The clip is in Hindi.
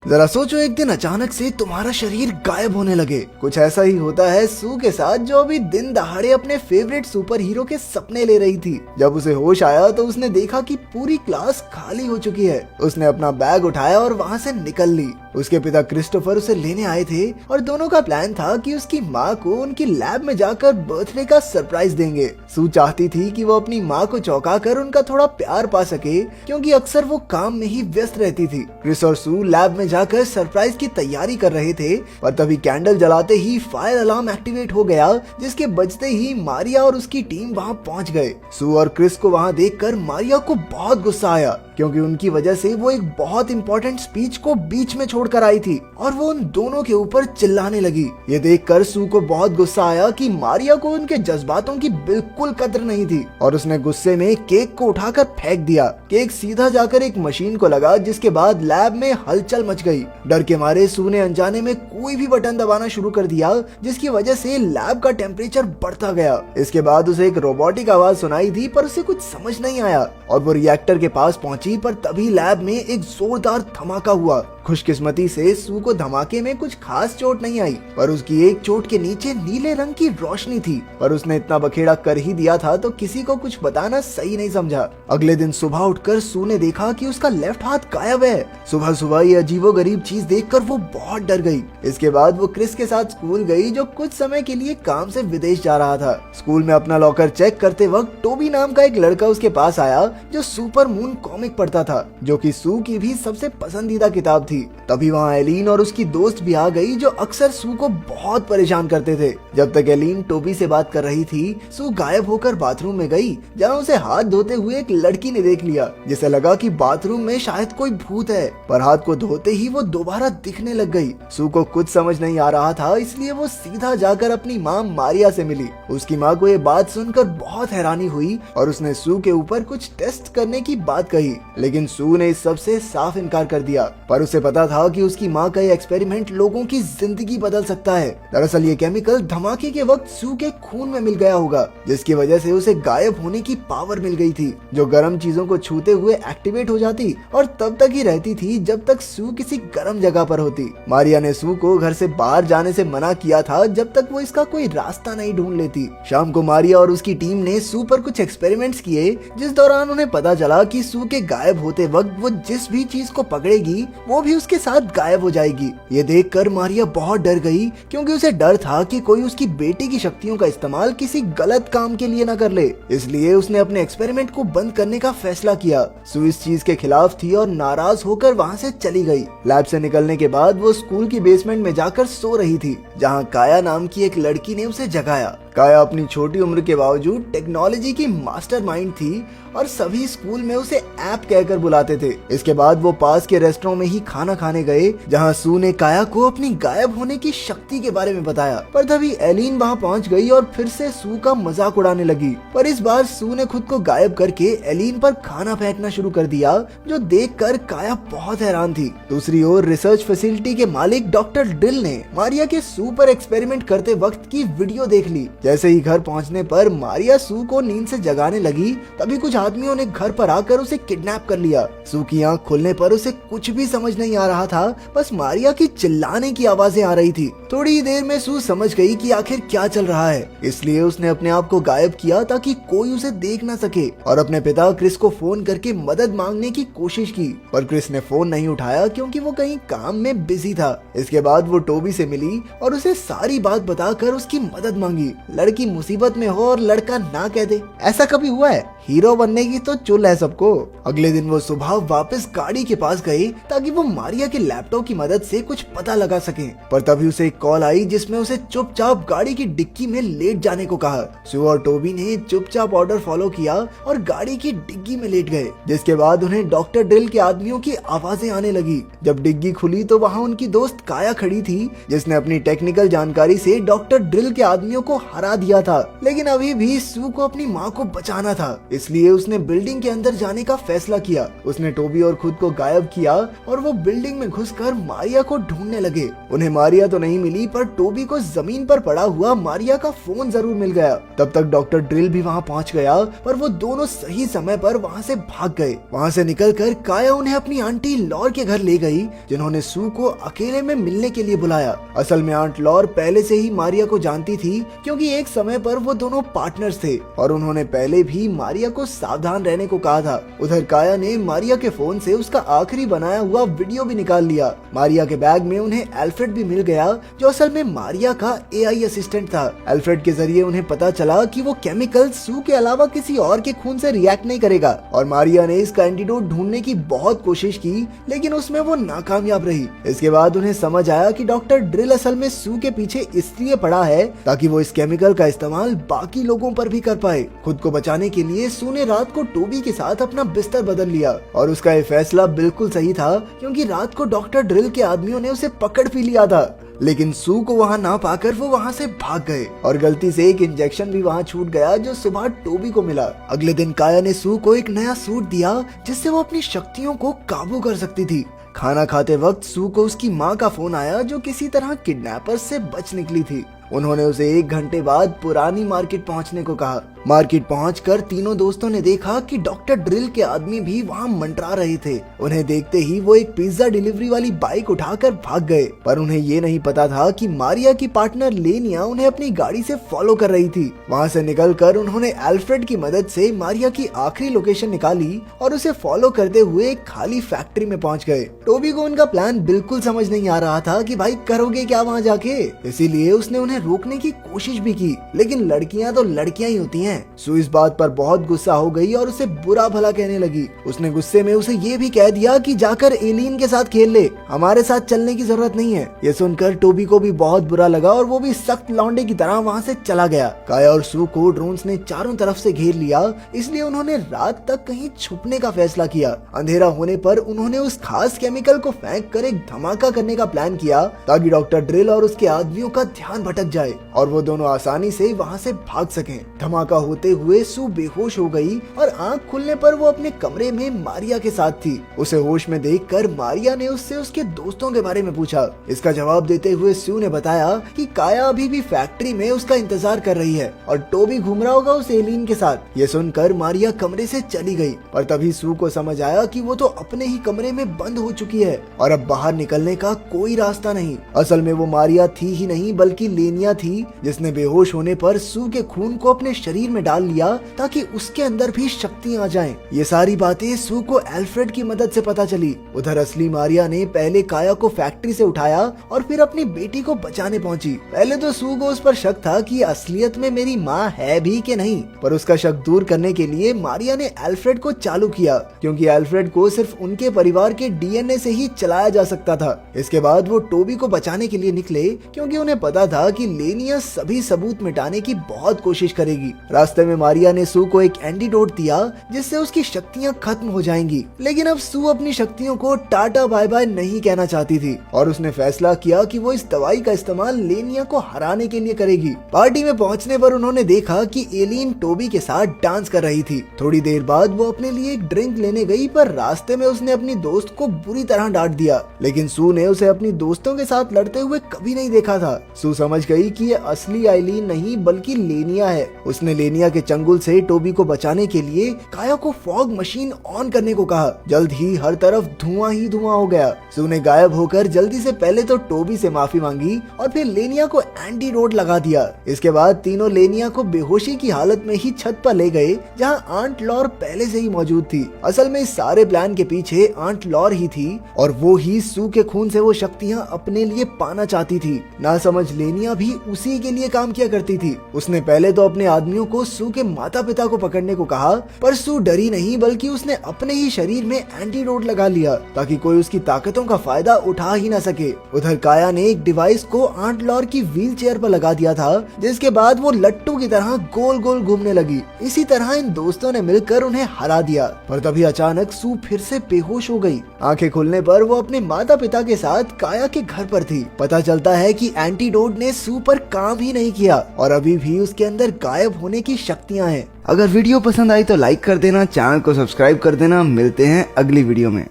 जरा सोचो, एक दिन अचानक से तुम्हारा शरीर गायब होने लगे। कुछ ऐसा ही होता है सू के साथ, जो अभी दिन दहाड़े अपने फेवरेट सुपर हीरो के सपने ले रही थी। जब उसे होश आया तो उसने देखा कि पूरी क्लास खाली हो चुकी है। उसने अपना बैग उठाया और वहाँ से निकल ली। उसके पिता क्रिस्टोफर उसे लेने आए थे और दोनों का प्लान था कि उसकी माँ को उनकी लैब में जाकर बर्थडे का सरप्राइज देंगे। सू चाहती थी कि वो अपनी माँ को चौंका कर उनका थोड़ा प्यार पा सके, क्योंकि अक्सर वो काम में ही व्यस्त रहती थी। क्रिस और सू लैब में जाकर सरप्राइज की तैयारी कर रहे थे, पर तभी कैंडल जलाते ही फायर अलार्म एक्टिवेट हो गया, जिसके बजते ही मारिया और उसकी टीम वहां पहुंच गए। सू और क्रिस को वहां देखकर मारिया को बहुत गुस्सा आया, क्योंकि उनकी वजह से वो एक बहुत इंपॉर्टेंट स्पीच को बीच में छोड़कर आई थी और वो उन दोनों के ऊपर चिल्लाने लगी। ये देखकर सू को बहुत गुस्सा आया कि मारिया को उनके जज्बातों की बिल्कुल कद्र नहीं थी और उसने गुस्से में केक को उठाकर फेंक दिया। केक सीधा जाकर एक मशीन को लगा, जिसके बाद लैब में हलचल मच गई। डर के मारे सू ने अनजाने में कोई भी बटन दबाना शुरू कर दिया, जिसकी वजह से लैब का टेम्परेचर बढ़ता गया। इसके बाद उसे एक रोबोटिक आवाज सुनाई दी, पर उसे कुछ समझ नहीं आया और वो रिएक्टर के पास पहुंची, पर तभी लैब में एक जोरदार धमाका हुआ। खुशकिस्मती से सू को धमाके में कुछ खास चोट नहीं आई, पर उसकी एक चोट के नीचे नीले रंग की रोशनी थी। पर उसने इतना बखेड़ा कर ही दिया था तो किसी को कुछ बताना सही नहीं समझा। अगले दिन सुबह उठकर सू ने देखा कि उसका लेफ्ट हाथ गायब है। सुबह सुबह ये अजीबोगरीब चीज देखकर वो बहुत डर गई। इसके बाद वो क्रिस के साथ स्कूल गई, जो कुछ समय के लिए काम से विदेश जा रहा था। स्कूल में अपना लॉकर चेक करते वक्त टोबी नाम का एक लड़का उसके पास आया, जो सुपर मून कॉमिक पढ़ता था, जो कि सू की भी सबसे पसंदीदा किताब थी। तभी वहाँ एलिन और उसकी दोस्त भी आ गई, जो अक्सर सू को बहुत परेशान करते थे। जब तक एलिन टोबी से बात कर रही थी, सू गायब होकर बाथरूम में गई, जहाँ उसे हाथ धोते हुए एक लड़की ने देख लिया, जिसे लगा कि बाथरूम में शायद कोई भूत है। पर हाथ को धोते ही वो दोबारा दिखने लग गई। सू को कुछ समझ नहीं आ रहा था, इसलिए वो सीधा जाकर अपनी माँ मारिया से मिली। उसकी माँ को ये बात सुनकर बहुत हैरानी हुई और उसने सू के ऊपर कुछ टेस्ट करने की बात कही, लेकिन सू ने इस सब से साफ इनकार कर दिया। पर उसे पता था कि उसकी माँ का ये एक्सपेरिमेंट लोगों की जिंदगी बदल सकता है। दरअसल ये केमिकल धमाके के वक्त सू के खून में मिल गया होगा, जिसकी वजह से उसे गायब होने की पावर मिल गई थी, जो गर्म चीजों को छूते हुए एक्टिवेट हो जाती और तब तक ही रहती थी जब तक सू किसी गर्म जगह पर होती। मारिया ने सू को घर से बाहर जाने से मना किया था, जब तक वो इसका कोई रास्ता नहीं ढूंढ लेती। शाम को मारिया और उसकी टीम ने सू पर कुछ एक्सपेरिमेंट्स किए, जिस दौरान उन्हें पता चला कि सू के गायब होते वक्त वो जिस भी चीज को पकड़ेगी वो भी उसके साथ गायब हो जाएगी। ये देखकर मारिया बहुत डर गई, क्योंकि उसे डर था कि कोई उसकी बेटी की शक्तियों का इस्तेमाल किसी गलत काम के लिए न कर ले। इसलिए उसने अपने एक्सपेरिमेंट को बंद करने का फैसला किया। सू इस चीज के खिलाफ थी और नाराज होकर वहाँ से चली गई। लैब से निकलने के बाद वो स्कूल की बेसमेंट में जाकर सो रही थी, जहाँ काया नाम की एक लड़की ने उसे जगाया। काया अपनी छोटी उम्र के बावजूद टेक्नोलॉजी की मास्टरमाइंड थी और सभी स्कूल में उसे ऐप कहकर बुलाते थे। इसके बाद वो पास के रेस्टोरेंट में ही खाना खाने गए, जहां सू ने काया को अपनी गायब होने की शक्ति के बारे में बताया। पर तभी एलिन वहां पहुंच गई और फिर से सू का मजाक उड़ाने लगी। पर इस बार सू ने खुद को गायब करके एलिन पर खाना फेंकना शुरू कर दिया, जो देखकर काया बहुत हैरान थी। दूसरी ओर रिसर्च फैसिलिटी के मालिक डॉक्टर ड्रिल ने मारिया के सू पर एक्सपेरिमेंट करते वक्त की वीडियो देख ली। जैसे ही घर पहुंचने पर मारिया सू को नींद से जगाने लगी, तभी कुछ आदमियों ने घर पर आकर उसे किडनैप कर लिया। सू की आंख खुलने पर उसे कुछ भी समझ नहीं आ रहा था, बस मारिया की चिल्लाने की आवाजें आ रही थी। थोड़ी ही देर में सू समझ गई कि आखिर क्या चल रहा है, इसलिए उसने अपने आप को गायब किया ताकि कोई उसे देख न सके और अपने पिता क्रिस को फोन करके मदद मांगने की कोशिश की। पर क्रिस ने फोन नहीं उठाया, क्योंकि वो कहीं काम में बिजी था। इसके बाद वो टोबी से मिली और उसे सारी बात बताकर उसकी मदद मांगी। लड़की मुसीबत में हो और लड़का ना कह दे, ऐसा कभी हुआ है? हीरो बनने की तो चुल है सबको। अगले दिन वो सुबह वापस गाड़ी के पास गए, ताकि वो मारिया के लैपटॉप की मदद से कुछ पता लगा सके। पर तभी उसे एक कॉल आई, जिसमें उसे चुपचाप गाड़ी की डिक्की में लेट जाने को कहा। सू और टोबी ने चुपचाप ऑर्डर फॉलो किया और गाड़ी की डिग्गी में लेट गए, जिसके बाद उन्हें डॉक्टर ड्रिल के आदमियों की आवाजें आने लगी। जब डिग्गी खुली तो वहाँ उनकी दोस्त काया खड़ी थी, जिसने अपनी टेक्निकल जानकारी से डॉक्टर ड्रिल के आदमियों को हरा हरा दिया था, लेकिन अभी भी सू को अपनी माँ को बचाना था, इसलिए उसने बिल्डिंग के अंदर जाने का फैसला किया। उसने टोबी और खुद को गायब किया और वो बिल्डिंग में घुसकर मारिया को ढूंढने लगे। उन्हें मारिया तो नहीं मिली, पर टोबी को जमीन पर पड़ा हुआ मारिया का फोन जरूर मिल गया। तब तक डॉक्टर ड्रिल भी वहाँ पहुँच गया, पर वो दोनों सही समय पर वहाँ से भाग गए। वहाँ से निकलकर काया उन्हें अपनी आंटी लॉर के घर ले गई, जिन्होंने सू को अकेले में मिलने के लिए बुलाया। असल में आंट लॉर पहले से ही मारिया को जानती थी, क्योंकि एक समय पर वो दोनों पार्टनर्स थे और उन्होंने पहले भी मारिया को सावधान रहने को कहा था। उधर काया ने मारिया के फोन से उसका आखिरी बनाया हुआ वीडियो भी निकाल लिया। मारिया के बैग में उन्हें एल्फ्रेड भी मिल गया, जो असल में मारिया का एआई असिस्टेंट था। एल्फ्रेड के जरिए उन्हें पता चला कि वो केमिकल सू के अलावा किसी और के खून से रिएक्ट नहीं करेगा, और मारिया ने इसका एंटीडोट ढूंढने की बहुत कोशिश की, लेकिन उसमें वो नाकामयाब रही। इसके बाद उन्हें समझ आया कि डॉक्टर ड्रिल असल में सू के पीछे इसलिए पड़ा है ताकि वो इस केमिकल का इस्तेमाल बाकी लोगों पर भी कर पाए। खुद को बचाने के लिए सू ने रात को टोबी के साथ अपना बिस्तर बदल लिया, और उसका ये फैसला बिल्कुल सही था, क्योंकि रात को डॉक्टर ड्रिल के आदमियों ने उसे पकड़ भी लिया था। लेकिन सू को वहाँ ना पाकर वो वहाँ से भाग गए, और गलती से एक इंजेक्शन भी वहाँ छूट गया जो सुबह टोबी को मिला। अगले दिन काया ने सू को एक नया सूट दिया, जिससे वो अपनी शक्तियों को काबू कर सकती थी। खाना खाते वक्त सू को उसकी माँ का फोन आया, जो किसी तरह किडनैपर्स से बच निकली थी। उन्होंने उसे 1 घंटे बाद पुरानी मार्केट पहुंचने को कहा। मार्केट पहुंचकर तीनों दोस्तों ने देखा कि डॉक्टर ड्रिल के आदमी भी वहां मंडरा रहे थे। उन्हें देखते ही वो एक पिज्जा डिलीवरी वाली बाइक उठाकर भाग गए, पर उन्हें ये नहीं पता था कि मारिया की पार्टनर लेनिया उन्हें अपनी गाड़ी से फॉलो कर रही थी। वहां से निकलकर उन्होंने एल्फ्रेड की मदद से मारिया की आखिरी लोकेशन निकाली और उसे फॉलो करते हुए एक खाली फैक्ट्री में पहुंच गए। टोबी को उनका प्लान बिल्कुल समझ नहीं आ रहा था कि भाई करोगे क्या वहाँ जाके, इसीलिए उसने उन्हें रोकने की कोशिश भी की, लेकिन लड़कियां तो लड़कियां ही होती हैं। सू इस बात पर बहुत गुस्सा हो गई और उसे बुरा भला कहने लगी। उसने गुस्से में उसे ये भी कह दिया कि जाकर एलियन के साथ खेल ले, हमारे साथ चलने की जरूरत नहीं है। ये सुनकर टोबी को भी बहुत बुरा लगा और वो भी सख्त लौंडे की तरह वहाँ से चला गया। काया और सू को ड्रोन्स ने चारों तरफ से घेर लिया, इसलिए उन्होंने रात तक कहीं छुपने का फैसला किया। अंधेरा होने पर उन्होंने उस खास केमिकल को फेंक कर एक धमाका करने का प्लान किया, ताकि डॉक्टर ड्रिल और उसके आदमियों का ध्यान भटक जाए और वो दोनों आसानी से वहाँ से भाग सकें। धमाका होते हुए सू बेहोश हो गई और आंख खुलने पर वो अपने कमरे में मारिया के साथ थी। उसे होश में देखकर मारिया ने उससे उसके दोस्तों के बारे में पूछा। इसका जवाब देते हुए सू ने बताया कि काया अभी भी फैक्ट्री में उसका इंतजार कर रही है और टोबी घूम रहा होगा उस एलियन के साथ। ये सुनकर मारिया कमरे से चली गई, पर तभी सू को समझ आया कि वो तो अपने ही कमरे में बंद हो चुकी है और अब बाहर निकलने का कोई रास्ता नहीं। असल में वो मारिया थी ही नहीं, बल्कि लेनिया थी, जिसने बेहोश होने पर सू के खून को अपने शरीर में डाल लिया ताकि उसके अंदर भी शक्ति आ जाएं। ये सारी बातें सू को एल्फ्रेड की मदद से पता चली। उधर असली मारिया ने पहले काया को फैक्ट्री से उठाया और फिर अपनी बेटी को बचाने पहुंची। पहले तो सू को उस पर शक था कि असलियत में मेरी माँ है भी कि नहीं, पर उसका शक दूर करने के लिए मारिया ने एल्फ्रेड को चालू किया, क्योंकि एल्फ्रेड को सिर्फ उनके परिवार के डीएनए से ही चलाया जा सकता था। इसके बाद वो टोबी को बचाने के लिए निकले, क्योंकि उन्हें पता था कि लेनिया सभी सबूत मिटाने की बहुत कोशिश करेगी। रास्ते में मारिया ने सू को एक एंटीडोट दिया, जिससे उसकी शक्तियां खत्म हो जाएंगी। लेकिन अब सू अपनी शक्तियों को टाटा बाय बाय नहीं कहना चाहती थी और उसने फैसला किया कि वो इस दवाई का इस्तेमाल लेनिया को हराने के लिए करेगी। पार्टी में पहुंचने पर उन्होंने देखा कि एलियन टोबी के साथ डांस कर रही थी। थोड़ी देर बाद वो अपने लिए एक ड्रिंक लेने गई, पर रास्ते में उसने अपनी दोस्त को बुरी तरह डांट दिया। लेकिन सू ने उसे अपनी दोस्तों के साथ लड़ते हुए कभी नहीं देखा था। सू समझ गई कि ये असली एलियन नहीं बल्कि लेनिया है। उसने लेनिया के चंगुल से टोबी को बचाने के लिए काया को फॉग मशीन ऑन करने को कहा। जल्द ही हर तरफ धुआं ही धुआं हो गया। सू ने गायब होकर जल्दी से पहले तो टोबी से माफी मांगी और फिर लेनिया को एंटीडोट लगा दिया। इसके बाद तीनों लेनिया को बेहोशी की हालत में ही छत पर ले गए, जहां आंट लॉर पहले से ही मौजूद थी। असल में इस सारे प्लान के पीछे आंट लॉर ही थी और वो ही सू के खून से वो शक्तियां अपने लिए पाना चाहती थी। ना समझ लेनिया भी उसी के लिए काम किया करती थी। उसने पहले तो अपने आदमियों को सू के माता पिता को पकड़ने को कहा, पर सू डरी नहीं बल्कि उसने अपने ही शरीर में एंटीडोट लगा लिया ताकि कोई उसकी ताकतों का फायदा उठा ही ना सके। उधर काया ने एक डिवाइस को आंट लॉर की व्हील चेयर पर लगा दिया था, जिसके बाद वो लट्टू की तरह गोल गोल घूमने लगी। इसी तरह इन दोस्तों ने मिलकर उन्हें हरा दिया। पर तभी अचानक सू फिर से बेहोश हो गई। आंखें खुलने पर वो अपने माता पिता के साथ काया के घर पर थी। पता चलता है कि एंटीडोट ने सू पर काम ही नहीं किया और अभी भी उसके अंदर गायब होने की शक्तियां हैं। अगर वीडियो पसंद आई तो लाइक कर देना, चैनल को सब्सक्राइब कर देना। मिलते हैं अगली वीडियो में।